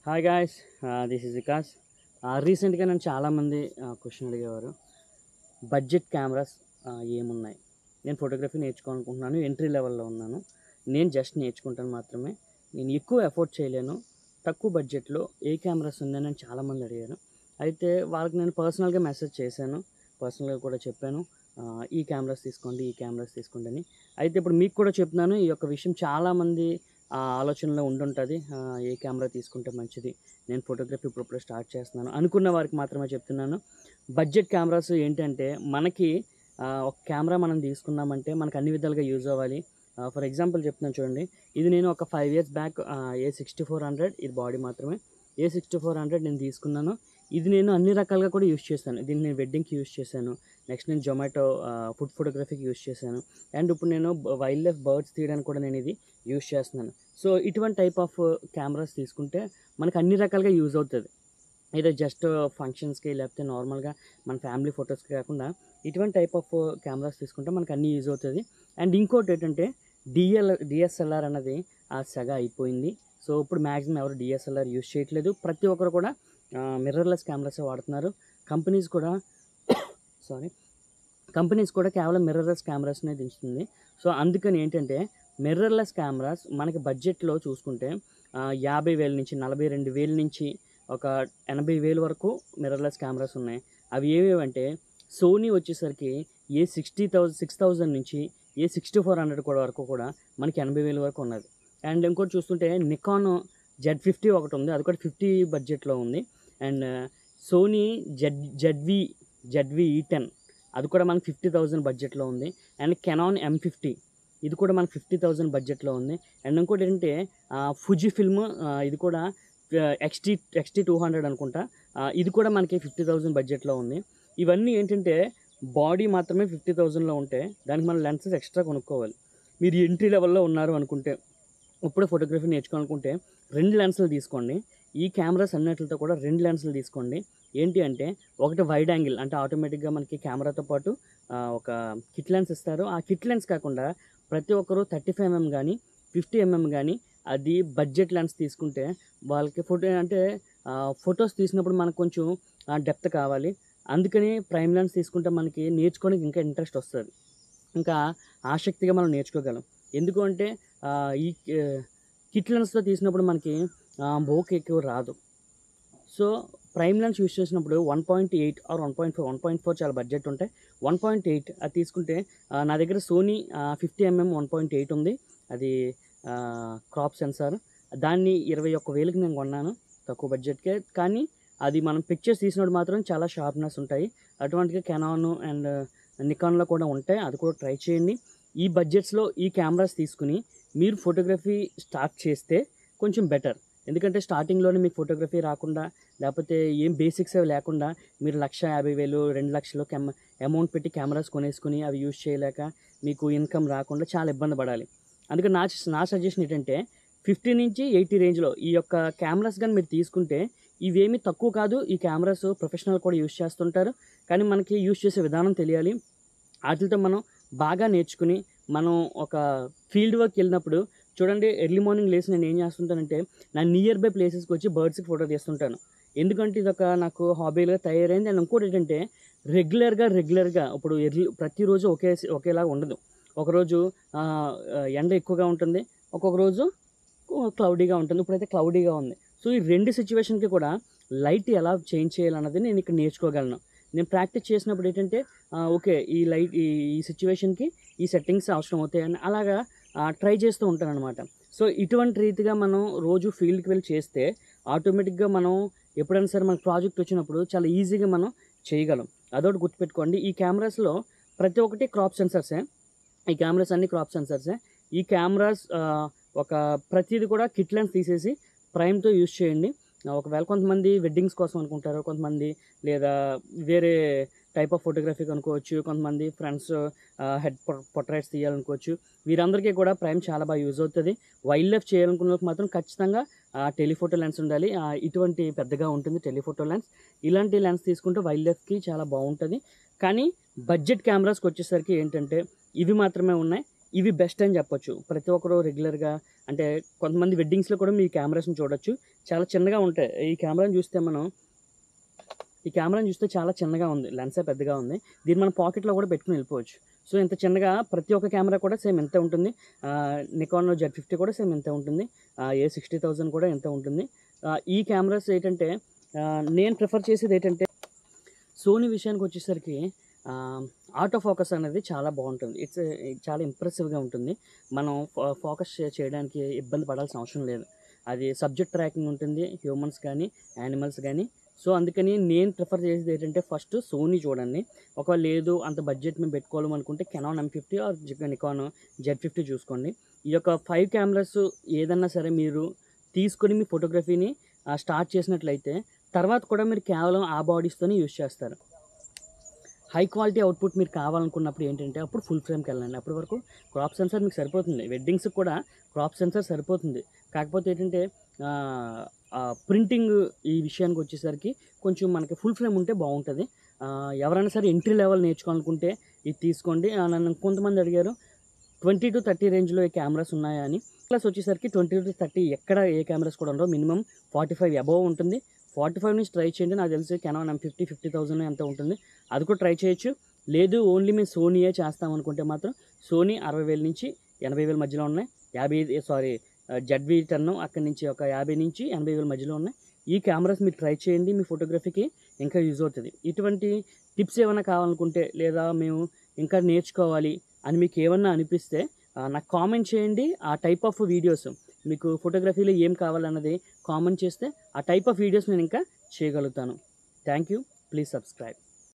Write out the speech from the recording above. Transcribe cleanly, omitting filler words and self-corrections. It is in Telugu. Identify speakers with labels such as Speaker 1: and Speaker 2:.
Speaker 1: Hi guys, this is Vikas. రీసెంట్గా నన్ను చాలామంది క్వశ్చన్ అడిగేవారు. బడ్జెట్ కెమెరాస్ ఏమున్నాయి? నేను ఫోటోగ్రఫీ నేర్చుకోవాలనుకుంటున్నాను, ఎంట్రీ లెవెల్లో ఉన్నాను. నేను జస్ట్ నేర్చుకుంటాను మాత్రమే. నేను ఎక్కువ ఎఫోర్డ్ చేయలేను. తక్కువ బడ్జెట్లో ఏ కెమెరాస్ ఉందని అని చాలామంది అడిగారు. అయితే వాళ్ళకి నేను పర్సనల్గా మెసేజ్ చేశాను, పర్సనల్గా కూడా చెప్పాను. ఈ కెమెరాస్ తీసుకోండి, ఈ కెమెరాస్ తీసుకోండి అని. అయితే ఇప్పుడు మీకు కూడా చెప్తున్నాను. ఈ యొక్క విషయం చాలామంది ఆలోచనలో ఉండుంటుంది. ఏ కెమెరా తీసుకుంటే మంచిది, నేను ఫోటోగ్రఫీ ఇప్పుడిప్పుడే స్టార్ట్ చేస్తున్నాను అనుకున్న వారికి మాత్రమే చెప్తున్నాను. బడ్జెట్ కెమెరాస్ ఏంటంటే మనకి ఒక కెమెరా మనం తీసుకున్నామంటే మనకు అన్ని విధాలుగా యూజ్ అవ్వాలి. ఫర్ ఎగ్జాంపుల్ చెప్తున్నాను చూడండి. ఇది నేను ఒక 5 years బ్యాక్ A6400, ఇది బాడీ మాత్రమే. A6400 నేను తీసుకున్నాను. ఇది నేను అన్ని రకాలుగా కూడా యూజ్ చేశాను. దీన్ని నేను వెడ్డింగ్కి యూజ్ చేశాను. నెక్స్ట్ నేను జొమాటో ఫుడ్ ఫోటోగ్రఫీకి యూజ్ చేశాను. అండ్ ఇప్పుడు నేను వైల్డ్ లైఫ్ బర్డ్స్ తీయడానికి కూడా నేను ఇది యూజ్ చేస్తున్నాను. సో ఇటువంటి టైప్ ఆఫ్ కెమెరాస్ తీసుకుంటే మనకు అన్ని రకాలుగా యూజ్ అవుతుంది. ఏదో జస్ట్ ఫంక్షన్స్కి లేకపోతే నార్మల్గా మన ఫ్యామిలీ ఫొటోస్కి కాకుండా ఇటువంటి టైప్ ఆఫ్ కెమెరాస్ తీసుకుంటే మనకు అన్నీ యూజ్ అవుతుంది. అండ్ ఇంకోటి ఏంటంటే డిఎస్ఎల్ఆర్ అన్నది సెగ అయిపోయింది. సో ఇప్పుడు మ్యాక్సిమం ఎవరు డిఎస్ఎల్ఆర్ యూజ్ చేయట్లేదు. ప్రతి ఒక్కరు కూడా మిర్రర్లెస్ కెమెరాసే వాడుతున్నారు. కంపెనీస్ కూడా కేవలం మిర్రర్లెస్ కెమెరాస్నే దించుతుంది. సో అందుకని ఏంటంటే మిర్రర్లెస్ కెమెరాస్ మనకి బడ్జెట్లో చూసుకుంటే 50,000 నుంచి 42,000 నుంచి ఒక 80,000 వరకు మిర్రర్లెస్ కెమెరాస్ ఉన్నాయి. అవి ఏవేవంటే సోనీ వచ్చేసరికి A60,000 నుంచి A6400 కూడా వరకు కూడా మనకి 80,000 వరకు ఉన్నది. అండ్ ఇంకోటి చూస్తుంటే నికాన్ Z50 ఒకటి ఉంది, అది కూడా 50 బడ్జెట్లో ఉంది. అండ్ సోనీ ZV E10, అది కూడా మనకి 50,000 బడ్జెట్లో ఉంది. అండ్ కెనాన్ M50, ఇది కూడా మనకి 50,000 బడ్జెట్లో ఉంది. అండ్ ఇంకోటి ఏంటంటే ఫుజీ ఫిల్మ్, ఇది కూడా XT200 అనుకుంటా, ఇది కూడా మనకి 50,000 బడ్జెట్లో ఉంది. ఇవన్నీ ఏంటంటే బాడీ మాత్రమే 50,000లో ఉంటే దానికి మనం లెన్సెస్ ఎక్స్ట్రా కొనుక్కోవాలి. మీరు ఎంట్రీ లెవెల్లో ఉన్నారు అనుకుంటే, ఇప్పుడే ఫోటోగ్రఫీ నేర్చుకోవాలనుకుంటే 2 లెన్సులు తీసుకోండి. ఈ కెమెరాస్ అన్నిటితో కూడా 2 లెన్సులు తీసుకోండి. ఏంటి అంటే ఒకటి వైడ్ యాంగిల్, అంటే ఆటోమేటిక్గా మనకి కెమెరాతో పాటు ఒక కిట్ లెన్స్ ఇస్తారు. ఆ కిట్ లెన్స్ కాకుండా ప్రతి ఒక్కరు 35mm కానీ 50mm కానీ అది బడ్జెట్ లెన్స్ తీసుకుంటే వాళ్ళకి ఫొటోస్ తీసినప్పుడు మనకు కొంచెం డెప్త్ కావాలి. అందుకని ప్రైమ్ లెన్స్ తీసుకుంటే మనకి నేర్చుకోవడానికి ఇంకా ఇంట్రెస్ట్ వస్తుంది, ఇంకా ఆసక్తిగా మనం నేర్చుకోగలం. ఎందుకు అంటే ఈ కిట్ లెన్స్తో తీసినప్పుడు మనకి బోక్ ఎక్కువ రాదు. సో ప్రైమ్ లెన్స్ యూస్ చేసినప్పుడు 1.8 ఆర్ 1.4 చాలా బడ్జెట్ ఉంటాయి. 1.8 అది తీసుకుంటే నా దగ్గర సోనీ 50mm 1.8 ఉంది. అది క్రాప్ సెన్సార్. దాన్ని 21,000కి నేను కొన్నాను, తక్కువ బడ్జెట్కే. కానీ అది మనం పిక్చర్స్ తీసినప్పుడు మాత్రం చాలా షార్ప్నెస్ ఉంటాయి. అటువంటిగా కెనాన్ అండ్ నికాన్లో కూడా ఉంటాయి, అది కూడా ట్రై చేయండి. ఈ బడ్జెట్స్లో ఈ కెమెరాస్ తీసుకుని మీరు ఫోటోగ్రఫీ స్టార్ట్ చేస్తే కొంచెం బెటర్. ఎందుకంటే స్టార్టింగ్లోనే మీకు ఫోటోగ్రఫీ రాకుండా, లేకపోతే ఏం బేసిక్స్ అవి లేకుండా మీరు 1,50,000 2,00,000 అమౌంట్ పెట్టి కెమెరాస్ కొనేసుకుని అవి యూజ్ చేయలేక మీకు ఇన్కమ్ రాకుండా చాలా ఇబ్బంది పడాలి. అందుకని నా సజెషన్ ఏంటంటే 50 నుంచి 80 రేంజ్లో ఈ యొక్క కెమెరాస్ కానీ మీరు తీసుకుంటే ఇవేమీ తక్కువ కాదు. ఈ కెమెరాస్ ప్రొఫెషనల్ కూడా యూజ్ చేస్తుంటారు, కానీ మనకి యూజ్ చేసే విధానం తెలియాలి. వాటితో మనం బాగా నేర్చుకుని మనం ఒక ఫీల్డ్ వర్క్ వెళ్ళినప్పుడు చూడండి, ఎర్లీ మార్నింగ్ లేసి నేను ఏం చేస్తుంటానంటే నా నియర్ బై ప్లేసెస్కి వచ్చి బర్డ్స్కి ఫోటో తీస్తుంటాను. ఎందుకంటే ఇది నాకు హాబీగా తయారైంది. అండ్ ఇంకోటి ఏంటంటే రెగ్యులర్గా ఇప్పుడు ప్రతిరోజు ఒకేలాగా ఉండదు. ఒకరోజు ఎండ ఎక్కువగా ఉంటుంది, ఒక్కొక్క రోజు క్లౌడీగా ఉంటుంది. ఇప్పుడైతే క్లౌడీగా ఉంది. సో ఈ 2 సిచ్యువేషన్కి కూడా లైట్ ఎలా చేంజ్ చేయాలన్నది నేను ఇక్కడ నేర్చుకోగలను. నేను ప్రాక్టీస్ చేసినప్పుడు ఏంటంటే ఓకే, ఈ లైట్ ఈ సిచ్యువేషన్కి ఈ సెట్టింగ్స్ అవసరం అవుతాయని అలాగా ట్రై చేస్తూ ఉంటాను అనమాట. సో ఇటువంటి రీతిగా మనం రోజు ఫీల్డ్కి వెళ్ళి చేస్తే ఆటోమేటిక్గా మనం ఎప్పుడైనా సరే మనకు ప్రాజెక్ట్ వచ్చినప్పుడు చాలా ఈజీగా మనం చేయగలం. అదొకటి గుర్తుపెట్టుకోండి. ఈ కెమెరాస్లో ప్రతి ఒక్కటి క్రాప్ సెన్సర్సే. ఈ కెమెరాస్ అన్ని క్రాప్ సెన్సర్సే. ఈ కెమెరాస్ ప్రతిది కూడా కిట్ లెన్స్ తీసేసి ప్రైమ్తో యూజ్ చేయండి. ఒకవేళ కొంతమంది వెడ్డింగ్స్ కోసం అనుకుంటారు, కొంతమంది లేదా వేరే టైప్ ఆఫ్ ఫోటోగ్రఫీకి అనుకోవచ్చు, కొంతమంది ఫ్రెండ్స్ హెడ్ పోర్ట్రైట్స్ తీయాలనుకోవచ్చు. వీరందరికీ కూడా ప్రైమ్ చాలా బాగా యూజ్ అవుతుంది. వైల్డ్ లైఫ్ చేయాలనుకున్న మాత్రం ఖచ్చితంగా టెలిఫోటో లెన్స్ ఉండాలి. ఇటువంటి పెద్దగా ఉంటుంది టెలిఫోటో లెన్స్. ఇలాంటి లెన్స్ తీసుకుంటే వైల్డ్ లైఫ్కి చాలా బాగుంటుంది. కానీ బడ్జెట్ కెమెరాస్కి వచ్చేసరికి ఏంటంటే ఇవి మాత్రమే ఉన్నాయి. ఇవి బెస్ట్ అని చెప్పొచ్చు. ప్రతి ఒక్కరు రెగ్యులర్‌గా అంటే కొంతమంది వెడ్డింగ్స్‌లో కూడా మీ కెమెరాస్‌ని చూడొచ్చు. చాలా చిన్నగా ఉంటాయి. ఈ కెమెరాని చూస్తే చాలా చిన్నగా ఉంది. లెన్సే పెద్దగా ఉంది. దీన్ని మనం పాకెట్‌లో కూడా పెట్టుకొని వెళ్ళిపోవచ్చు. సో, ఇంత చిన్నగా ప్రతి ఒక్క కెమెరా కూడా సేమ్ ఇంతే ఉంటుంది. నికాన్ Z50 కూడా సేమ్ ఇంతే ఉంటుంది. A60,000 కూడా ఇంతే ఉంటుంది. ఈ కెమెరాస్ ఏంటంటే నేను ప్రిఫర్ చేసేదేంటంటే సోనీ విషయానికొచ్చేసరికి ఆహ్, ఆటో ఫోకస్ అనేది చాలా బావుంటుంది. చాలా ఇంప్రెసివ్‌గా ఉంటుంది. మనం ఫోకస్ చేయడానికి ఇబ్బంది పడాల్సిన అవసరం లేదు. అది సబ్జెక్ట్ ట్రాకింగ్ ఉంటుంది. హ్యూమన్స్ కానీ, యానిమల్స్ గానీ. సో, అందుకని నేను ప్రిఫర్ చేసేదేంటంటే ఫస్ట్ సోనీ చూడండి. ఒకవేళ లేదు అంత బడ్జెట్ మేము పెట్టుకోవాలనుకుంటే Canon M50 are Nikon Z50 చూసుకోండి. ఈ యొక్క 5 కెమెరాస్ ఏదన్నా సరే మీరు తీసుకొని మీ ఫోటోగ్రఫీని స్టార్ట్ చేసినట్లయితే తర్వాత కూడా మీరు కేవలం ఆ బాడీస్‌తోనే యూజ్ చేస్తారు. హై క్వాలిటీ అవుట్‌పుట్ మీరు కావాలనుకున్నప్పుడు ఏంటంటే అప్పుడు ఫుల్ ఫ్రేమ్‌కెళ్ళండి. అప్పటి వరకు క్రాప్ సెన్సార్ మీకు సరిపోతుంది. వెడ్డింగ్స్‌కి కూడా క్రాప్ సెన్సార్ సరిపోతుంది. కాకపోతే ఏంటంటే ప్రింటింగ్ ఈ విషయానికొచ్చేసరికి కొంచెం మనకి ఫుల్ ఫ్రేమ్ ఉంటే బావుంటది. ఎవరైనా సరే ఎంట్రీ లెవెల్ నేర్చుకోవాలనుకుంటే ఇది తీసుకోండి. నన్ను కొంతమంది అడిగారు 20-30 రేంజ్‌లో ఏ కెమెరాస్ ఉన్నాయా అని. ప్లస్ వచ్చేసరికి 20-30 ఎక్కడ ఏ కెమెరాస్ కూడా ఉండవు. మినిమమ్ 45 అబోవ్ ఉంటుంది. 45 నుంచి ట్రై చేయండి. నాకు తెలిసి కెనాన్ M50 50,000 ఎంతో ఉంటుంది. అది కూడా ట్రై చేయొచ్చు. లేదు ఓన్లీ మేము సోనీయే చేస్తామనుకుంటే మాత్రం సోనీ 60,000 నుంచి 80,000 మధ్యలో ఉన్నాయి. ZV-10 అక్కడి నుంచి ఒక 50-80,000 మధ్యలో ఉన్నాయి. ఈ కెమెరాస్ మీరు ట్రై చేయండి. మీ ఫోటోగ్రఫీకి ఇంకా యూజ్ అవుతది. ఇటువంటి టిప్స్ ఏమైనా కావాలనుకుంటే లేదా మేము ఇంకా నేర్చుకోవాలి అని మీకు ఏమన్నా అనిపిస్తే నాకు కామెంట్ చేయండి. ఆ టైప్ ఆఫ్ వీడియోస్ మీకు ఫోటోగ్రఫీలో ఏం కావాలన్నది కామెంట్ చేస్తే ఆ టైప్ ఆఫ్ వీడియోస్ నేను ఇంకా చేయగలుగుతాను. Thank you. Please subscribe.